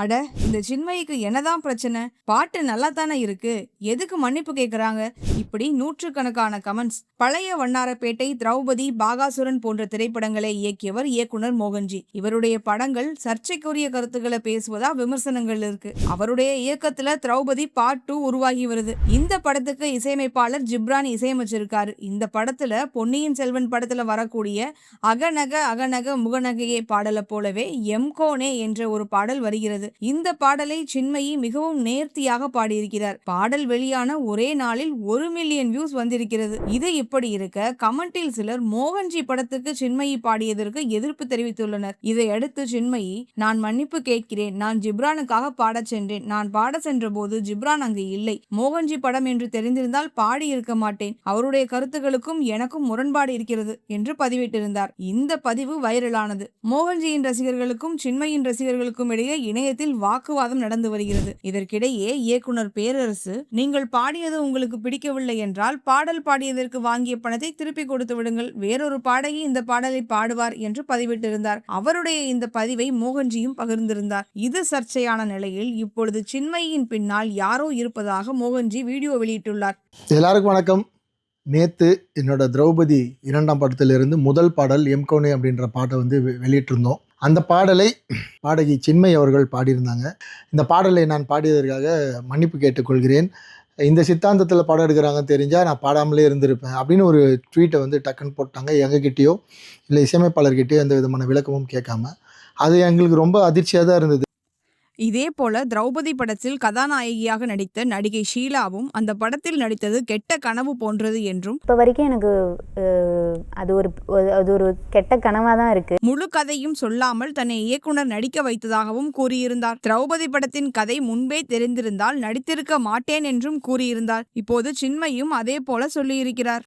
அட, இந்த சின்மயிக்கு என்னதான் பிரச்சனை? பாட்டு நல்லா தானே இருக்கு, எதுக்கு மன்னிப்பு கேக்குறாங்க? இப்படி நூற்றுக்கணக்கான கமெண்ட்ஸ். பழைய வண்ணாரப்பேட்டை, திரௌபதி, பாகாசுரன் போன்ற திரைப்படங்களை இயக்கியவர் இயக்குனர் மோகன்ஜி. இவருடைய படங்கள் சர்ச்சைக்குரிய கருத்துக்களை பேசுவதா விமர்சனங்கள் இருக்கு. அவருடைய இயக்கத்துல திரௌபதி பார்ட் 2 உருவாகி வருது. இந்த படத்துக்கு இசையமைப்பாளர் ஜிப்ரான் இசையமைச்சிருக்காரு. இந்த படத்துல பொன்னியின் செல்வன் படத்துல வரக்கூடிய அகநக அகநக முகநகையே பாடலை போலவே எம்கோனே என்ற ஒரு பாடல் வருகிறது. இந்த பாடலை சின்மயி மிகவும் நேர்த்தியாக பாடியிருக்கிறார். பாடல் வெளியான ஒரே நாளில் 1 மில்லியன் வியூஸ் வந்திருக்கிறது. இது இப்படி இருக்க, கமெண்டில் சிலர் மோகன்ஜி படத்துக்கு சின்மயி பாடியதற்கு எதிர்ப்பு தெரிவித்துள்ளனர். இதையடுத்து சின்மயி, நான் மன்னிப்பு கேட்கிறேன், நான் ஜிப்ரானுக்காக பாடச் சென்றேன், நான் பாட சென்ற போது ஜிப்ரான் அங்கு இல்லை, மோகன்ஜி படம் என்று தெரிந்திருந்தால் பாடி இருக்க மாட்டேன், அவருடைய கருத்துக்களுக்கும் எனக்கும் முரண்பாடு இருக்கிறது என்று பதிவிட்டிருந்தார். இந்த பதிவு வைரலானது. மோகன்ஜியின் ரசிகர்களுக்கும் சின்மயின் ரசிகர்களுக்கும் இடையே இணையத்தில் வாக்குவாதம் நடந்து வருகிறது. இதற்கிடையே இயக்குனர் பேரரசு, நீங்கள் பாடியது உங்களுக்கு பிடிக்கவில்லை என்றால் பாடல் பாடியதற்கு வாங்கிய பணத்தை திருப்பி கொடுத்து விடுங்கள், வேறொரு பாடகி இந்த பாடலை பாடுவார் என்று பதிவிட்டிருந்தார். அவருடைய இந்த பதிவை மோகன்ஜியும் பகிர்ந்திருந்தார். இது சர்ச்சையான நிலையில் இப்பொழுது சின்மயின் பின்னால் யாரோ இருப்பதாக மோகன்ஜி வீடியோ வெளியிட்டுள்ளார். எல்லாருக்கும் வணக்கம். நேற்று என்னோட திரௌபதி 2ஆம் படத்திலிருந்து முதல் பாடல் எம்கோனே அப்படின்ற பாட்டை வெளியிட்டிருந்தோம். அந்த பாடலை பாடகி சின்மயி அவர்கள் பாடியிருந்தாங்க. இந்த பாடலை நான் பாடியதற்காக மன்னிப்பு கேட்டுக்கொள்கிறேன். இந்த சித்தாந்தத்தில் பாடம் எடுக்கிறாங்கன்னு தெரிஞ்சால் நான் பாடாமலே இருந்திருப்பேன் அப்படின்னு ஒரு ட்வீட்டை டக்குன்னு போட்டாங்க. எங்ககிட்டயோ இல்லை இசையமைப்பாளர்கிட்டயோ எந்த விதமான விளக்கமும் கேட்காம. அது எங்களுக்கு ரொம்ப அதிர்ச்சியாக தான் இருந்தது. இதே போல திரௌபதி படத்தில் கதாநாயகியாக நடித்த நடிகை ஷீலாவும் அந்த படத்தில் நடித்தது கெட்ட கனவு போன்றது என்றும், இப்போ வரைக்கும் எனக்கு அது ஒரு கெட்ட கனவா தான் இருக்கு. முழு கதையும் சொல்லாமல் தன்னை இயக்குனர் நடிக்க வைத்ததாகவும் கூறியிருந்தார். திரௌபதி படத்தின் கதை முன்பே தெரிந்திருந்தால் நடித்திருக்க மாட்டேன் என்றும் கூறியிருந்தார். இப்போது சின்மயும் அதே போல சொல்லியிருக்கிறார்.